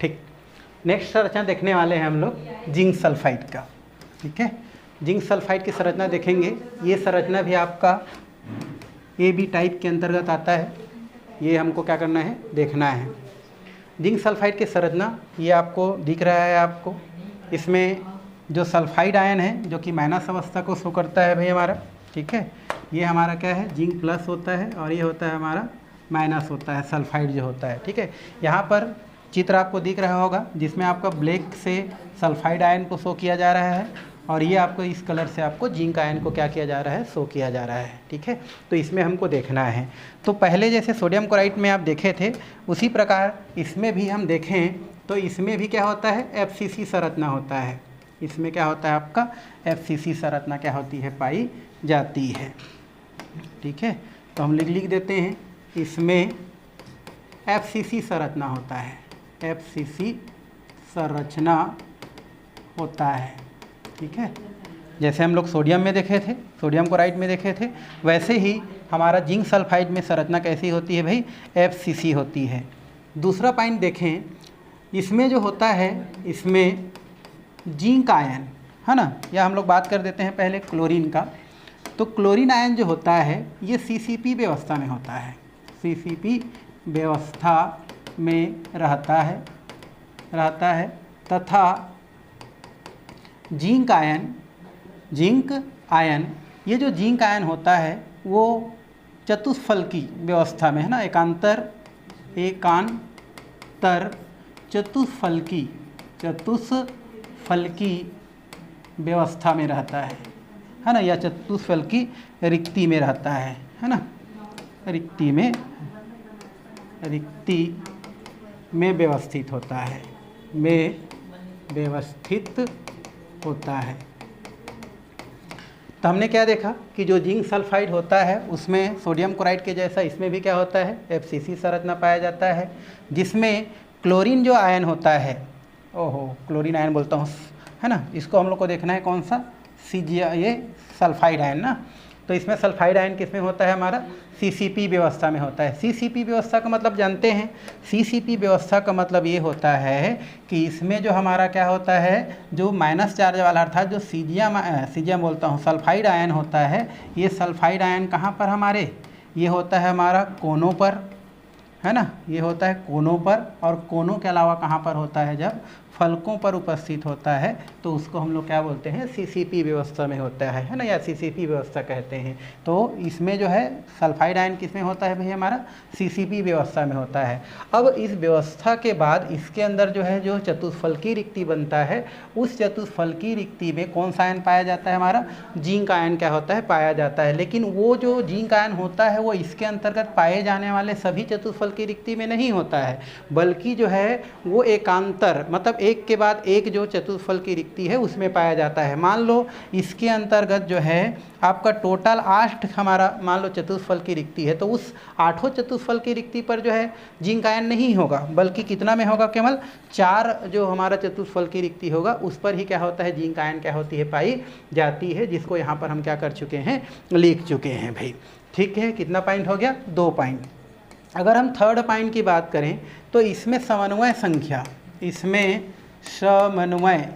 ठीक, नेक्स्ट संरचना देखने वाले हैं हम लोग जिंक सल्फाइड का। ठीक है, जिंक सल्फाइड की संरचना देखेंगे। ये संरचना भी आपका AB टाइप के अंतर्गत आता है। ये हमको क्या करना है, देखना है। जिंक सल्फाइड की संरचना ये आपको दिख रहा है आपको। इसमें जो सल्फाइड आयन है जो कि माइनस अवस्था को शो करता है भाई हमारा। ठीक है, ये हमारा क्या है, जिंक प्लस होता है और ये होता है हमारा माइनस होता है, सल्फाइड जो होता है। ठीक है, यहाँ पर चित्र आपको दिख रहा होगा जिसमें आपका ब्लैक से सल्फाइड आयन को शो किया जा रहा है और ये आपको इस कलर से आपको जिंक आयन को क्या किया जा रहा है, शो किया जा रहा है। ठीक है, तो इसमें हमको देखना है। तो पहले जैसे सोडियम क्लोराइड में आप देखे थे उसी प्रकार इसमें भी हम देखें तो इसमें भी क्या होता है, FCC संरचना होता है। इसमें क्या होता है आपका FCC संरचना क्या होती है, पाई जाती है। ठीक है, तो हम लिख देते हैं इसमें FCC संरचना होता है, FCC संरचना होता है। ठीक है, जैसे हम लोग सोडियम में देखे थे, सोडियम क्लोराइड में देखे थे, वैसे ही हमारा जिंक सल्फाइड में संरचना कैसी होती है भाई, FCC होती है। दूसरा पॉइंट देखें, इसमें जो होता है इसमें जिंक आयन है ना, या हम लोग बात कर देते हैं पहले क्लोरीन का। तो क्लोरीन आयन जो होता है ये CCP व्यवस्था में होता है, CCP व्यवस्था में रहता है तथा जिंक आयन ये जो जिंक आयन होता है वो चतुष्फलकी व्यवस्था में है ना, एकांतर चतुष्फलकी व्यवस्था में रहता है ना, या चतुष्फलकी रिक्ति में रहता है ना, रिक्ति में व्यवस्थित होता है, तो हमने क्या देखा कि जो जिंक सल्फाइड होता है उसमें सोडियम क्लोराइड के जैसा इसमें भी क्या होता है, FCC संरचना पाया जाता है, जिसमें क्लोरीन जो आयन होता है, क्लोरीन आयन बोलता हूँ है ना, इसको हम लोग को देखना है कौन सा, ये सल्फाइड आयन ना। तो इसमें सल्फाइड आयन किस में होता है हमारा, CCP व्यवस्था में होता है। CCP व्यवस्था का मतलब जानते हैं, CCP व्यवस्था का मतलब ये होता है कि इसमें जो हमारा क्या होता है, जो माइनस चार्ज वाला अर्थात जो सीजियम बोलता हूँ सल्फाइड आयन होता है, ये सल्फाइड आयन कहाँ पर हमारे, ये होता है हमारा कोनों पर है ना, ये होता है कोनों पर, और कोनों के अलावा कहाँ पर होता है, जब फलकों पर उपस्थित होता है तो उसको हम लोग क्या बोलते हैं, CCP व्यवस्था में होता है ना, या CCP व्यवस्था कहते हैं। तो इसमें जो है सल्फाइड आयन किस में होता है भाई हमारा, CCP व्यवस्था में होता है। अब इस व्यवस्था के बाद इसके अंदर जो है जो चतुष्फलकी रिक्ति बनता है, उस चतुष्फलकी रिक्ति में कौन सा आयन पाया जाता है हमारा, जिंक आयन क्या होता है, पाया जाता है। लेकिन वो जो जिंक आयन होता है वो इसके अंतर्गत पाए जाने वाले सभी चतुष्फलकी रिक्ति में नहीं होता है, बल्कि जो है वो एकांतर मतलब एक के बाद एक जो चतुष्फलकी रिक्ति है उसमें पाया जाता है। मान लो इसके अंतर्गत जो है आपका टोटल 8 हमारा मान लो चतुष्फलकी रिक्ति है, तो उस 8 चतुष्फलकी रिक्ति पर जो है जिंक आयन नहीं होगा, बल्कि कितना में होगा, केवल 4 जो हमारा चतुष्फलकी रिक्ति होगा उस पर ही क्या होता है, जिंक आयन क्या होती है, पाई जाती है, जिसको यहाँ पर हम क्या कर चुके हैं, लिख चुके हैं भाई। ठीक है, कितना पॉइंट हो गया, 2 पॉइंट। अगर हम थर्ड पॉइंट की बात करें तो इसमें समन्वय संख्या, इसमें समन्वय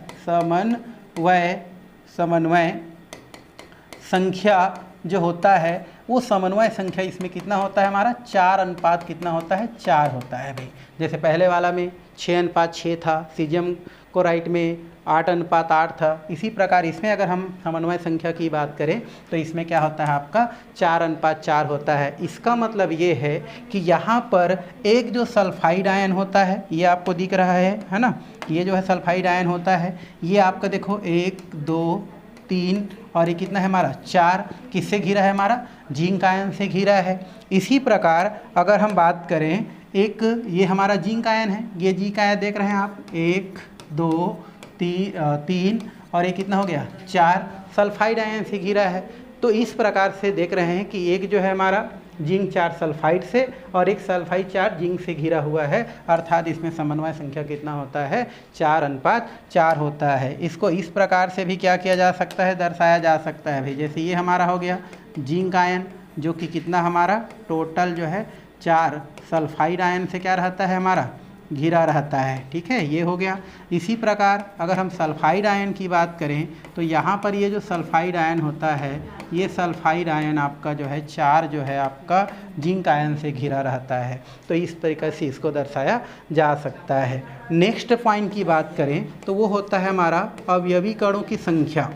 संख्या जो होता है वो समन्वय संख्या इसमें कितना होता है हमारा, 4 अनुपात कितना होता है, 4 होता है भाई। जैसे पहले वाला में 6:6 था, सीजियम क्लोराइड में 8:8 था, इसी प्रकार इसमें अगर हम समन्वय संख्या की बात करें तो इसमें क्या होता है आपका 4:4 होता है। इसका मतलब ये है कि यहाँ पर एक जो सल्फाइड आयन होता है ये आपको दिख रहा है ना, ये जो है सल्फाइड आयन होता है, ये आपका देखो 1 2 3 और ये कितना है हमारा 4, किससे घिरा है हमारा, जिंक आयन से घिरा है। इसी प्रकार अगर हम बात करें एक ये हमारा जिंक आयन है, ये जिंक आयन देख रहे हैं आप, 1 2 3 और ये कितना हो गया 4, सल्फाइड आयन से घिरा है। तो इस प्रकार से देख रहे हैं कि एक जो है हमारा जिंक 4 सल्फाइड से और एक सल्फाइड 4 जिंक से घिरा हुआ है, अर्थात इसमें समन्वय संख्या कितना होता है, 4:4 होता है। इसको इस प्रकार से भी क्या किया जा सकता है, दर्शाया जा सकता है भाई। जैसे ये हमारा हो गया जिंक आयन जो कि कितना हमारा टोटल जो है 4 सल्फाइड आयन से क्या रहता है हमारा घिरा रहता है। ठीक है, ये हो गया। इसी प्रकार अगर हम सल्फाइड आयन की बात करें तो यहाँ पर ये जो सल्फाइड आयन होता है, ये सल्फाइड आयन आपका जो है 4 जो है आपका जिंक आयन से घिरा रहता है। तो इस तरीके से इसको दर्शाया जा सकता है। नेक्स्ट पॉइंट की बात करें तो वो होता है हमारा अवयवी कणों की संख्या।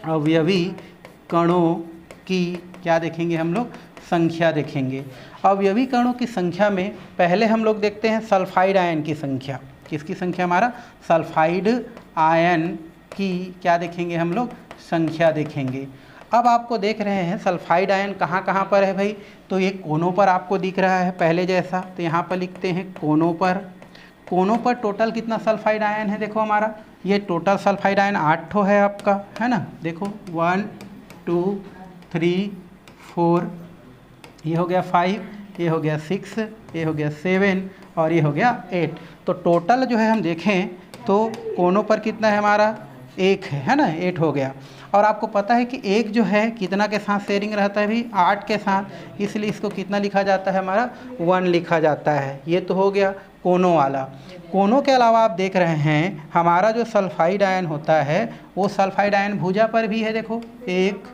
अवयवी कणों की क्या देखेंगे हम लोग? संख्या देखेंगे। अवयवी कणों की संख्या में पहले हम लोग देखते हैं सल्फाइड आयन की संख्या। किसकी संख्या? हमारा सल्फाइड आयन की क्या देखेंगे हम लोग? संख्या देखेंगे। अब आपको देख रहे हैं सल्फाइड आयन कहाँ कहाँ पर है भाई? तो ये कोनों पर आपको दिख रहा है पहले जैसा, तो यहाँ पर लिखते हैं कोनों पर। कोनों पर टोटल कितना सल्फाइड आयन है? देखो हमारा ये टोटल सल्फाइड आयन 8 ठो है आपका, है ना। देखो 1 2 3 4, ये हो गया 5, ये हो गया 6, ये हो गया 7 और ये हो गया 8। तो टोटल जो है हम देखें तो कोनों पर कितना है हमारा? 1 है ना, 8 हो गया। और आपको पता है कि एक जो है कितना के साथ शेयरिंग रहता है भी? 8 के साथ, इसलिए इसको कितना लिखा जाता है? हमारा 1 लिखा जाता है। ये तो हो गया कोनों वाला। कोनों के अलावा आप देख रहे हैं हमारा जो सल्फाइड आयन होता है वो सल्फाइड आयन भुजा पर भी है। देखो 1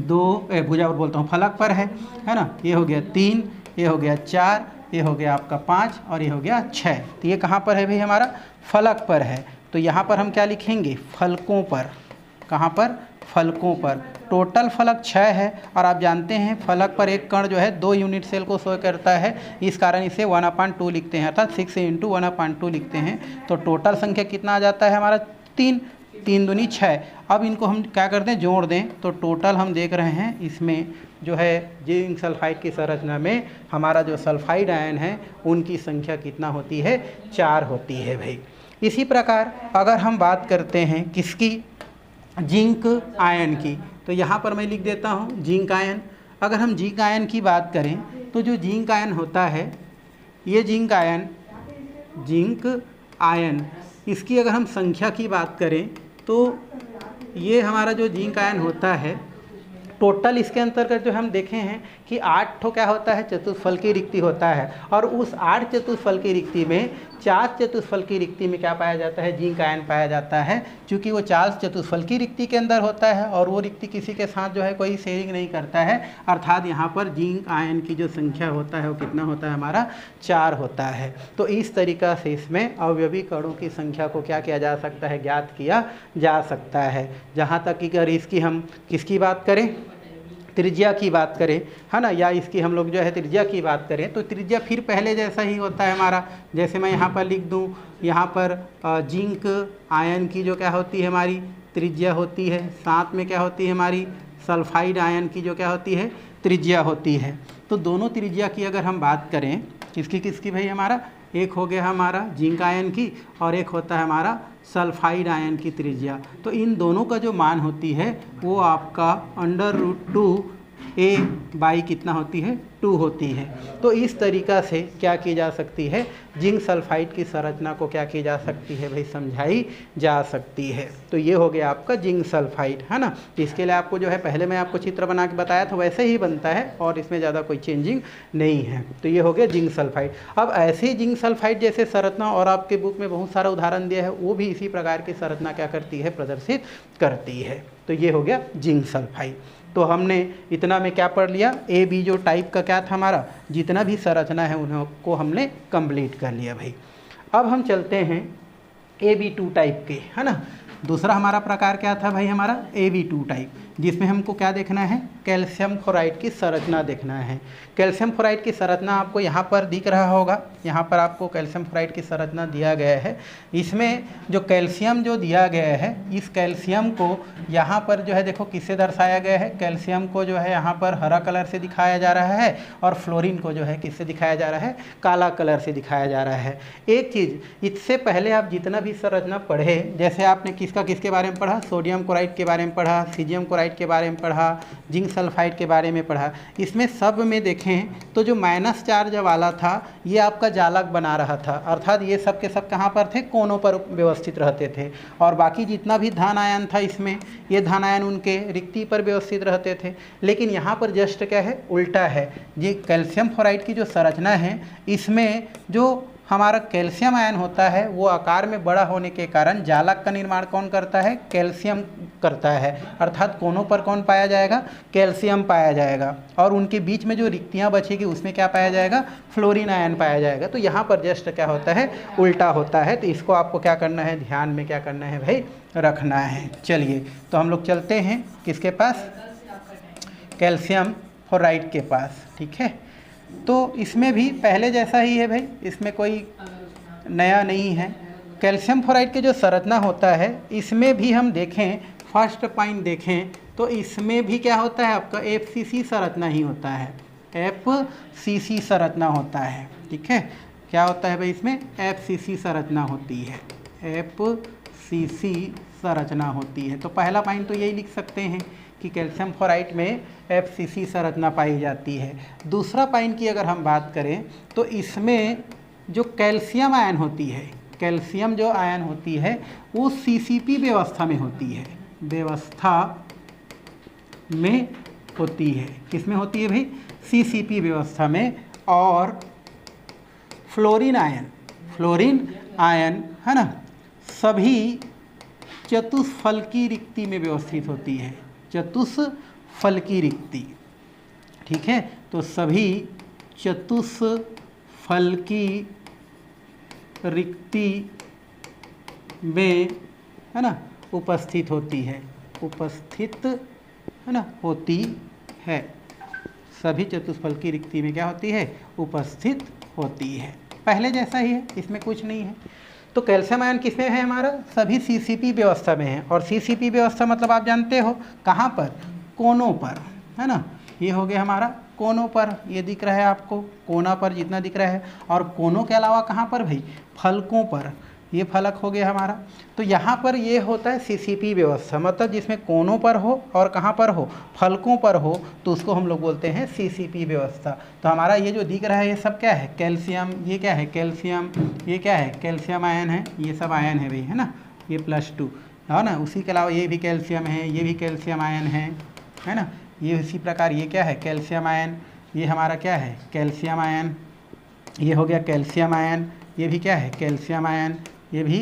2 भुजा पर बोलता हूँ, फलक पर है ना। ये हो गया 3, ये हो गया 4, ये हो गया आपका 5 और ये हो गया 6। तो ये कहाँ पर है भाई? हमारा फलक पर है। तो यहाँ पर हम क्या लिखेंगे? फलकों पर। कहाँ पर? फलकों पर। टोटल फलक 6 है और आप जानते हैं फलक पर एक कण जो है 2 यूनिट सेल को शो करता है, इस कारण इसे 1/2 लिखते हैं, अर्थात 6 × 1/2 लिखते हैं। तो टोटल संख्या कितना आ जाता है हमारा? 3, 3 दूनी 6। अब इनको हम क्या करते हैं? जोड़ दें तो टोटल हम देख रहे हैं इसमें जो है जिंक सल्फाइड की संरचना में हमारा जो सल्फाइड आयन है उनकी संख्या कितना होती है? 4 होती है भाई। इसी प्रकार अगर हम बात करते हैं किसकी? जिंक आयन की, तो यहाँ पर मैं लिख देता हूँ जिंक आयन। अगर हम जिंक आयन की बात करें तो जो जिंक आयन होता है, ये जिंक आयन इसकी अगर हम संख्या की बात करें तो ये हमारा जो जिंक आयन होता है टोटल इसके अंतर्गत जो हम देखे हैं कि 8 ठो क्या होता है? चतुष्फलकी रिक्ति होता है। और उस 8 चतुष्फलकी रिक्ति में 4 चतुष्फलकी रिक्ति में क्या पाया जाता है? जिंक आयन पाया जाता है। क्योंकि वो 4 चतुष्फलकी रिक्ति के अंदर होता है और वो रिक्ति किसी के साथ जो है कोई शेयरिंग नहीं करता है, अर्थात यहाँ पर जिंक आयन की जो संख्या होता है वो कितना होता है? हमारा 4 होता है। तो इस तरीक़ा से इसमें अवयवी कणों की संख्या को क्या किया जा सकता है? ज्ञात किया जा सकता है। जहाँ तक कि अगर इसकी हम किसकी बात करें? त्रिज्या की बात करें, है ना, या इसकी हम लोग जो है त्रिज्या की बात करें तो त्रिज्या फिर पहले जैसा ही होता है हमारा। जैसे मैं यहाँ पर लिख दूँ, यहाँ पर जिंक आयन की जो क्या होती है? हमारी त्रिज्या होती है। साथ में क्या होती है? हमारी सल्फाइड आयन की जो क्या होती है? त्रिज्या होती है। तो दोनों त्रिज्या की अगर हम बात करें, किसकी किसकी भाई? हमारा एक हो गया हमारा जिंक आयन की और एक होता है हमारा सल्फाइड आयन की त्रिज्या। तो इन दोनों का जो मान होती है वो आपका √2a/ कितना होती है? 2 होती है। तो इस तरीक़ा से क्या की जा सकती है? जिंक सल्फाइड की संरचना को क्या की जा सकती है भाई? समझाई जा सकती है। तो ये हो गया आपका जिंक सल्फाइड, है ना। इसके लिए आपको जो है पहले मैं आपको चित्र बना के बताया था वैसे ही बनता है और इसमें ज़्यादा कोई चेंजिंग नहीं है। तो ये हो गया जिंक सल्फाइड। अब ऐसे ही जिंक सल्फाइड जैसे संरचना और आपके बुक में बहुत सारा उदाहरण दिया है, वो भी इसी प्रकार की संरचना क्या करती है? प्रदर्शित करती है। तो ये हो गया जिंक सल्फाइड। तो हमने इतना में क्या पढ़ लिया? AB जो टाइप का क्या था हमारा? जितना भी संरचना है उनको हमने कंप्लीट कर लिया भाई। अब हम चलते हैं AB2 टाइप के, है ना। दूसरा हमारा प्रकार क्या था भाई? हमारा AB2 टाइप, जिसमें हमको क्या देखना है? कैल्शियम क्लोराइड की संरचना देखना है। कैल्शियम क्लोराइड की संरचना आपको यहाँ पर दिख रहा होगा। यहाँ पर आपको कैल्शियम क्लोराइड की संरचना दिया गया है। इसमें जो कैल्शियम जो दिया गया है, इस कैल्शियम को यहाँ पर जो है देखो किससे दर्शाया गया है? कैल्शियम को जो है यहाँ पर हरा कलर से दिखाया जा रहा है और फ्लोरीन को जो है किससे दिखाया जा रहा है? काला कलर से दिखाया जा रहा है। एक चीज़, इससे पहले आप जितना भी संरचना पढ़े, जैसे आपने किसके बारे में पढ़ा? सोडियम क्लोराइड के बारे में पढ़ा, सीजियम क्लोराइड के बारे में पढ़ा, जिंक सल्फाइड के बारे में पढ़ा। इसमें सब में देखें तो जो माइनस चार्ज वाला था ये आपका जालक बना रहा था, अर्थात ये सब के सब कहाँ पर थे? कोनों पर व्यवस्थित रहते थे। और बाकी जितना भी धन आयन था इसमें, ये धन आयन उनके रिक्ति पर व्यवस्थित रहते थे। लेकिन यहाँ पर जस्ट क्या है? उल्टा है। ये कैल्शियम फ्लोराइड की जो संरचना है इसमें जो हमारा कैल्शियम आयन होता है वो आकार में बड़ा होने के कारण जालक का निर्माण कौन करता है? कैल्शियम करता है, अर्थात कोनों पर कौन पाया जाएगा? कैल्शियम पाया जाएगा। और उनके बीच में जो रिक्तियाँ बचेगी उसमें क्या पाया जाएगा? फ्लोरीन आयन पाया जाएगा। तो यहाँ पर जस्ट क्या होता है? उल्टा होता है। तो इसको आपको क्या करना है? ध्यान में क्या करना है भाई? रखना है। चलिए तो हम लोग चलते हैं किसके पास? कैल्शियम फ्लोराइड के पास। ठीक है, तो इसमें भी पहले जैसा ही है भाई, इसमें कोई नया नहीं है। कैल्शियम फ्लोराइड के जो संरचना होता है इसमें भी हम देखें, फर्स्ट पॉइंट देखें तो इसमें भी क्या होता है? आपका FCC संरचना ही होता है, FCC संरचना होता है। ठीक है, क्या होता है भाई? इसमें FCC संरचना होती है, FCC संरचना होती है। तो पहला पॉइंट तो यही लिख सकते हैं कि कैल्शियम फ्लोराइड में FCC संरचना पाई जाती है। दूसरा पॉइंट की अगर हम बात करें तो इसमें जो कैल्शियम आयन होती है, कैल्शियम जो आयन होती है वो CCP व्यवस्था में होती है, व्यवस्था में होती है। किस में होती है भाई? CCP व्यवस्था में। और फ्लोरीन आयन है ना, सभी चतुष्फलकी रिक्ति में व्यवस्थित होती है, चतुष्फलकी रिक्ति। ठीक है, तो सभी चतुष्फलकी रिक्ति में है ना उपस्थित होती है, उपस्थित है ना होती है। सभी चतुष्फलकी रिक्ति में क्या होती है? उपस्थित होती है। पहले जैसा ही है, इसमें कुछ नहीं है। तो कैल्शियम आयन किस में है? हमारा सभी CCP व्यवस्था में है। और CCP व्यवस्था मतलब आप जानते हो कहाँ पर? कोनों पर, है ना। ये हो गया हमारा कोनों पर, ये दिख रहा है आपको, कोना पर जितना दिख रहा है। और कोनों के अलावा कहाँ पर भाई? फलकों पर, ये फलक हो गया हमारा। तो यहाँ पर ये होता है CCP व्यवस्था, मतलब जिसमें कोनों पर हो और कहाँ पर हो? फलकों पर हो, तो उसको हम लोग बोलते हैं CCP व्यवस्था। तो हमारा ये जो दिख रहा है ये सब क्या है? कैल्शियम। ये क्या है? कैल्शियम। ये क्या है? कैल्शियम आयन है। ये सब आयन है भाई, है ना, ये +2 है ना। उसी के अलावा ये भी कैल्शियम है, ये भी कैल्शियम आयन है ना। ये इसी प्रकार ये क्या है? Calcium ion. ये हमारा क्या है? Calcium ion. ये हो गया कैल्शियम आयन। ये भी क्या है? Calcium ion. ये भी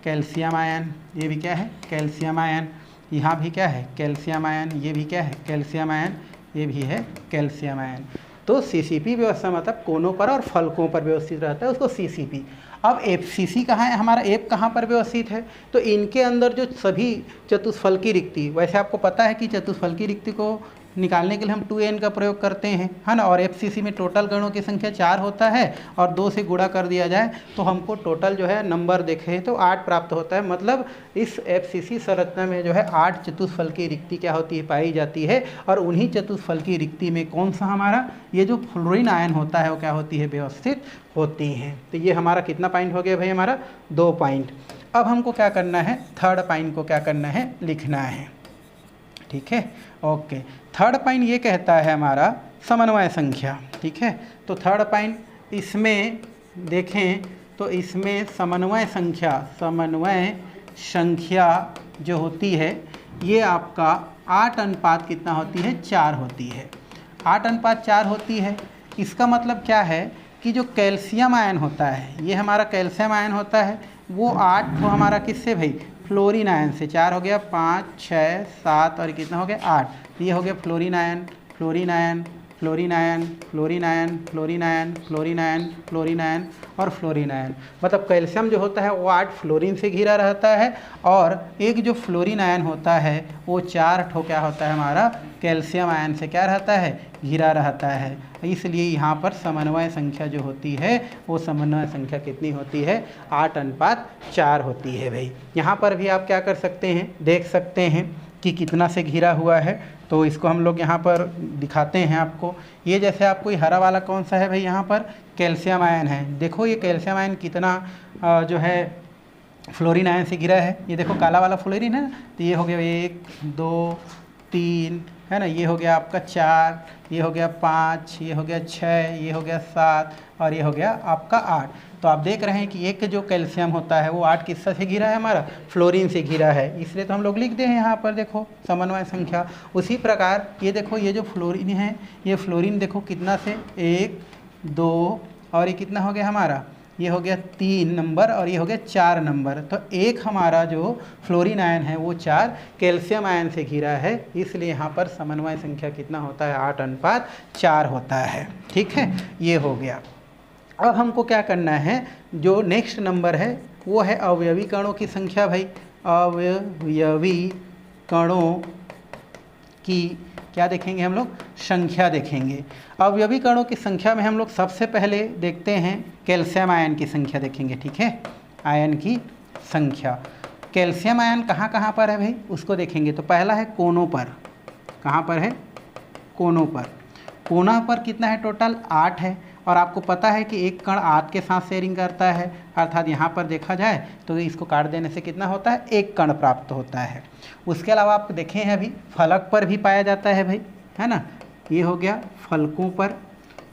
कैल्शियम आयन। ये भी क्या है? Calcium ion. यहाँ भी क्या है? Calcium ion. ये भी क्या है? Calcium ion. ये भी है कैल्शियम आयन। तो CCP व्यवस्था मतलब कोनों पर और फलकों पर व्यवस्थित रहता है, उसको CCP। अब FCC कहाँ है? हमारा एप कहाँ पर व्यवस्थित है? तो इनके अंदर जो सभी चतुष्फलकी रिक्ति, वैसे आपको पता है कि चतुष्फलकी रिक्ति को निकालने के लिए हम 2n का प्रयोग करते हैं, है ना। और FCC में टोटल गणों की संख्या 4 होता है और 2 से गुणा कर दिया जाए तो हमको टोटल जो है नंबर देखें तो 8 प्राप्त होता है। मतलब इस FCC संरचना में जो है 8 चतुष्फलकी रिक्ति क्या होती है? पाई जाती है। और उन्हीं चतुष्फलकी रिक्ति में कौन सा हमारा ये जो फ्लोरीन आयन होता है वो क्या होती है? व्यवस्थित होती हैं। तो ये हमारा कितना पॉइंट हो गया भाई? हमारा 2 पॉइंट। अब हमको क्या करना है? थर्ड पॉइंट को क्या करना है? लिखना है। ठीक है, ओके। थर्ड पॉइंट ये कहता है हमारा समन्वय संख्या। ठीक है, तो थर्ड पॉइंट इसमें देखें तो इसमें समन्वय संख्या जो होती है ये आपका 8 अनुपात कितना होती है? 4 होती है। 8 अनुपात 4 होती है। इसका मतलब क्या है कि जो कैल्शियम आयन होता है, ये हमारा कैल्शियम आयन होता है, वो 8 तो हमारा किससे भाई? फ्लोरीन आयन से। 4 हो गया, 5, 6, 7 और कितना हो गया? 8। ये हो गया fluorine ion, fluorine ion, fluorine ion, fluorine ion, fluorine ion, fluorine ion, fluorine ion और फ्लोरीन आयन। मतलब कैल्शियम जो होता है वो 8 फ्लोरीन से घिरा रहता है और एक जो फ्लोरीन आयन होता है वो 4 ठो क्या होता है? हमारा कैल्शियम आयन से क्या रहता है? घिरा रहता है। इसलिए यहाँ पर समन्वय संख्या जो होती है वो समन्वय संख्या कितनी होती है? 8 अनुपात 4 होती है भाई। यहाँ पर भी आप क्या कर सकते हैं? देख सकते हैं कि कितना से घिरा हुआ है। तो इसको हम लोग यहाँ पर दिखाते हैं आपको। ये जैसे आपको ये हरा वाला कौन सा है भाई? यहाँ पर कैल्शियम आयन है। देखो ये कैल्शियम आयन कितना जो है फ्लोरीन आयन से घिरा है। ये देखो काला वाला फ्लोरीन है ना, तो ये हो गया 1, 2, 3 है ना। ये हो गया आपका 4, ये हो गया 5, ये हो गया 6, ये हो गया 7 और ये हो गया आपका 8। तो आप देख रहे हैं कि एक जो कैल्शियम होता है वो 8 किससे से घिरा है? हमारा फ्लोरीन से घिरा है। इसलिए तो हम लोग लिख दे हैं यहाँ पर, देखो समन्वय संख्या। उसी प्रकार ये देखो ये जो फ्लोरीन है, ये फ्लोरीन देखो कितना से 1, 2 और ये कितना हो गया हमारा? ये हो गया 3 नंबर और ये हो गया 4 नंबर। तो एक हमारा जो फ्लोरीन आयन है वो 4 कैल्शियम आयन से घिरा है, इसलिए यहाँ पर समन्वय संख्या कितना होता है 8:4 होता है। ठीक है, ये हो गया। अब हमको क्या करना है, जो नेक्स्ट नंबर है वो है अवयवी कणों की संख्या। भाई अवयवी कणों की क्या देखेंगे हम लोग, संख्या देखेंगे। अवयवी कणों की संख्या में हम लोग सबसे पहले देखते हैं कैल्शियम आयन की संख्या देखेंगे। ठीक है, आयन की संख्या, कैल्शियम आयन कहाँ कहाँ पर है भाई उसको देखेंगे। तो पहला है कोनों पर, कहाँ पर है, कोनों पर। कोना पर कितना है, टोटल 8 है। और आपको पता है कि एक कण 8 के साथ शेयरिंग करता है, अर्थात यहाँ पर देखा जाए तो इसको काट देने से कितना होता है, एक कण प्राप्त होता है। उसके अलावा आप देखें हैं अभी फलक पर भी पाया जाता है भाई, है ना। ये हो गया फलकों पर,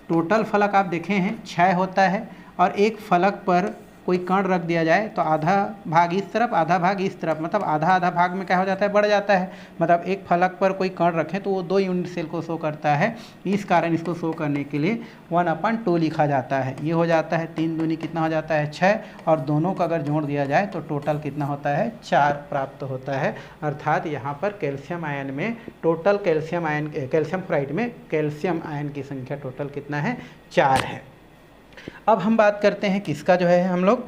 टोटल फलक आप देखें हैं 6 होता है। और एक फलक पर कोई कण रख दिया जाए तो आधा भाग इस तरफ आधा भाग इस तरफ, मतलब आधा आधा भाग में क्या हो जाता है, बढ़ जाता है। मतलब एक फलक पर कोई कण रखें तो वो 2 यूनिट सेल को शो करता है, इस कारण इसको शो करने के लिए 1/2 लिखा जाता है। ये हो जाता है 3 दूनी कितना हो जाता है 6, और दोनों का अगर जोड़ दिया जाए तो टोटल कितना होता है 4 प्राप्त होता है। अर्थात यहाँ पर कैल्शियम आयन में total calcium ion, calcium fluoride में कैल्शियम आयन की संख्या टोटल कितना है, 4 है। अब हम बात करते हैं किसका जो है हम लोग,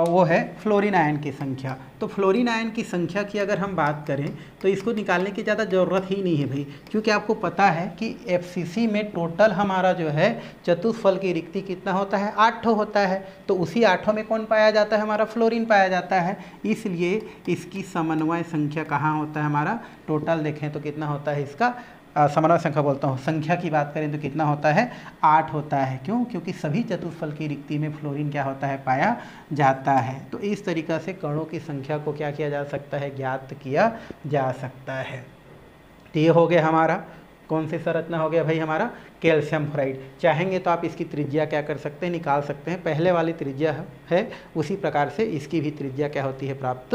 वो है फ्लोरीन आयन की संख्या। तो फ्लोरीन आयन की संख्या की अगर हम बात करें तो इसको निकालने की ज़्यादा ज़रूरत ही नहीं है भाई, क्योंकि आपको पता है कि एफसीसी में टोटल हमारा जो है चतुष्फल की रिक्ति कितना होता है, 8 होता है। तो उसी 8 में कौन पाया जाता है, हमारा फ्लोरीन पाया जाता है। इसलिए इसकी समन्वय संख्या कहाँ होता है हमारा, टोटल देखें तो कितना होता है इसका, समन्वय संख्या बोलता हूँ, संख्या की बात करें तो कितना होता है, 8 होता है। क्यों, क्योंकि सभी चतुष्फल की रिक्ति में फ्लोरीन क्या होता है, पाया जाता है। तो इस तरीक़ा से कणों की संख्या को क्या किया जा सकता है, ज्ञात किया जा सकता है। तो ये हो गया हमारा, कौन सी संरचना हो गया भाई हमारा, कैल्शियम फ्लोराइड। चाहेंगे तो आप इसकी त्रिज्या क्या कर सकते हैं, निकाल सकते हैं। पहले वाली त्रिज्या है उसी प्रकार से इसकी भी त्रिज्या क्या होती है, प्राप्त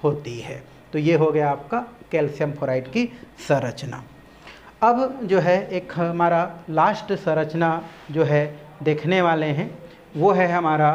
होती है। तो ये हो गया आपका कैल्शियम फ्लोराइड की संरचना। अब जो है एक हमारा लास्ट संरचना जो है देखने वाले हैं वो है हमारा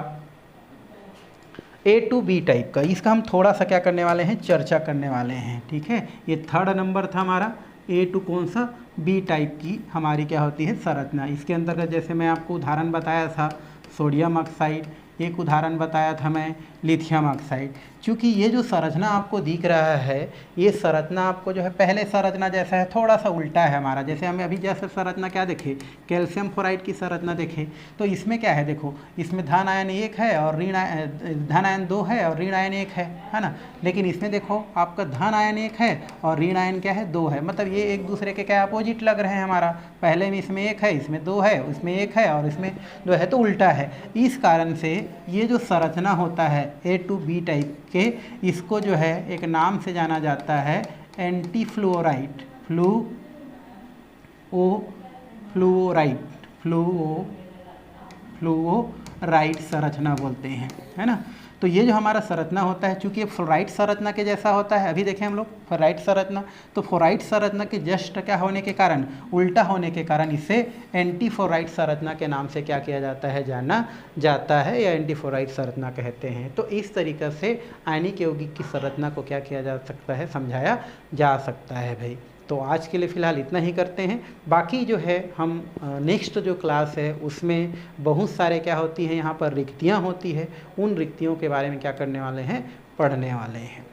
A to B टाइप का। इसका हम थोड़ा सा क्या करने वाले हैं, चर्चा करने वाले हैं। ठीक है, ये 3rd नंबर था हमारा, A to कौन सा, B टाइप की हमारी क्या होती है संरचना। इसके अंतर्गत जैसे मैं आपको उदाहरण बताया था सोडियम ऑक्साइड, एक उदाहरण बताया था मैं लिथियम ऑक्साइड। क्योंकि ये जो संरचना आपको दिख रहा है, ये संरचना आपको जो है पहले संरचना जैसा है, थोड़ा सा उल्टा है हमारा। जैसे हमें अभी जैसे संरचना क्या देखे, कैल्शियम फ्लोराइड की संरचना देखे, तो इसमें क्या है, देखो इसमें धन आयन 1 है और धन आयन 2 है और ऋण आयन 1 है ना। लेकिन इसमें देखो आपका धन आयन 1 है और ऋण आयन क्या है, 2 है। मतलब ये एक दूसरे के क्या अपोजिट लग रहे हैं हमारा। पहले में इसमें 1 है, इसमें 2 है, इसमें 1 है और इसमें 2 है, तो उल्टा है। इस कारण से ये जो संरचना होता है A to B टाइप के, इसको जो है एक नाम से जाना जाता है एंटी फ्लोराइड, फ्लोराइड संरचना बोलते हैं, है ना। तो ये जो हमारा संरचना होता है, चूंकि ये फ्लोराइड संरचना के जैसा होता है, अभी देखें हम लोग फ्लोराइड संरचना, तो फ्लोराइड संरचना के जस्ट क्या होने के कारण, उल्टा होने के कारण इसे एंटी फ्लोराइड संरचना के नाम से क्या किया जाता है, जाना जाता है, या एंटी फ्लोराइड संरचना कहते हैं। तो इस तरीक़े से आयनिक यौगिक की संरचना को क्या किया जा सकता है, समझाया जा सकता है भाई। तो आज के लिए फ़िलहाल इतना ही करते हैं। बाकी जो है हम नेक्स्ट जो क्लास है उसमें बहुत सारे क्या होती हैं, यहाँ पर रिक्तियाँ होती है, उन रिक्तियों के बारे में क्या करने वाले हैं, पढ़ने वाले हैं।